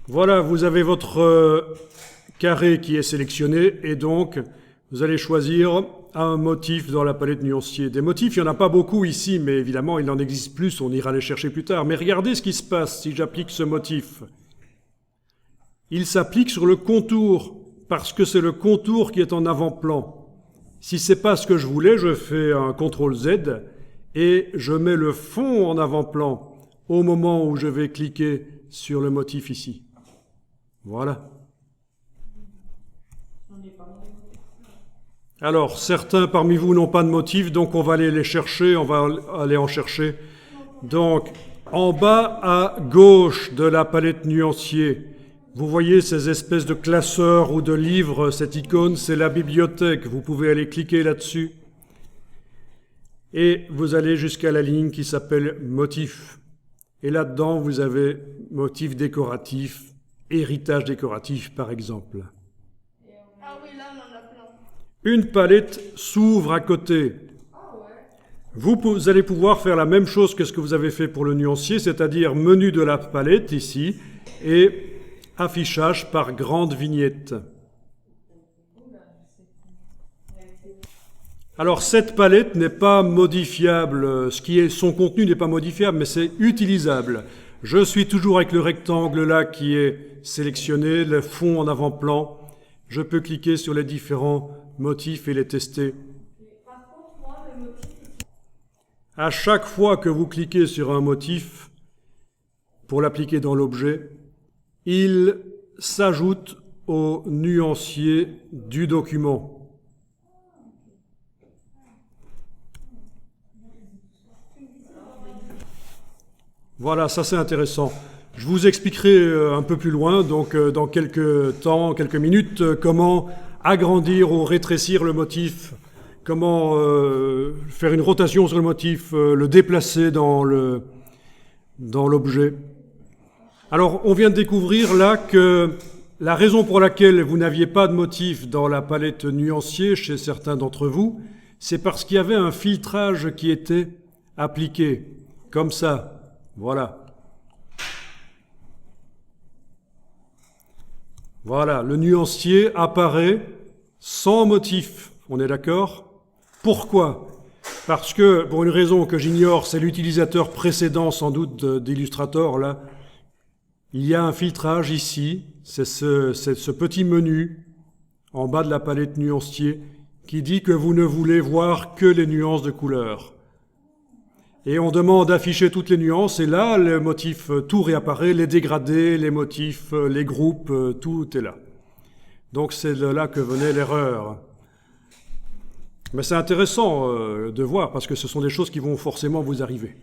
Voilà, vous avez votre carré qui est sélectionné et donc vous allez choisir un motif dans la palette nuancier. Des motifs, il n'y en a pas beaucoup ici, mais évidemment, il en existe plus, on ira les chercher plus tard. Mais regardez ce qui se passe si j'applique ce motif. Il s'applique sur le contour, parce que c'est le contour qui est en avant-plan. Si ce n'est pas ce que je voulais, je fais un CTRL-Z et je mets le fond en avant-plan au moment où je vais cliquer sur le motif ici. Voilà. Alors, certains parmi vous n'ont pas de motif, donc on va aller les chercher, on va aller en chercher. Donc, en bas à gauche de la palette nuancier, vous voyez ces espèces de classeurs ou de livres, cette icône, c'est la bibliothèque. Vous pouvez aller cliquer là-dessus. Et vous allez jusqu'à la ligne qui s'appelle motif. Et là-dedans, vous avez motif décoratif, héritage décoratif par exemple. Ah oui, là on en a plein. Une palette s'ouvre à côté. Vous allez pouvoir faire la même chose que ce que vous avez fait pour le nuancier, c'est-à-dire menu de la palette ici et affichage par grande vignette. Alors cette palette n'est pas modifiable, son contenu n'est pas modifiable, mais c'est utilisable. Je suis toujours avec le rectangle là qui est sélectionné, le fond en avant-plan. Je peux cliquer sur les différents motifs et les tester. À chaque fois que vous cliquez sur un motif, pour l'appliquer dans l'objet, il s'ajoute au nuancier du document. Voilà, ça c'est intéressant. Je vous expliquerai un peu plus loin, donc dans quelques temps, quelques minutes, comment agrandir ou rétrécir le motif, comment faire une rotation sur le motif, le déplacer dans l'objet. Alors, on vient de découvrir là que la raison pour laquelle vous n'aviez pas de motif dans la palette nuancier chez certains d'entre vous, c'est parce qu'il y avait un filtrage qui était appliqué, comme ça. Voilà. Voilà, le nuancier apparaît sans motif. On est d'accord? Pourquoi? Parce que, pour une raison que j'ignore, c'est l'utilisateur précédent sans doute d'Illustrator, là. Il y a un filtrage ici, c'est ce petit menu en bas de la palette nuancier qui dit que vous ne voulez voir que les nuances de couleurs. Et on demande d'afficher toutes les nuances, et là, le motif, tout réapparaît, les dégradés, les motifs, les groupes, tout est là. Donc c'est de là que venait l'erreur. Mais c'est intéressant de voir, parce que ce sont des choses qui vont forcément vous arriver.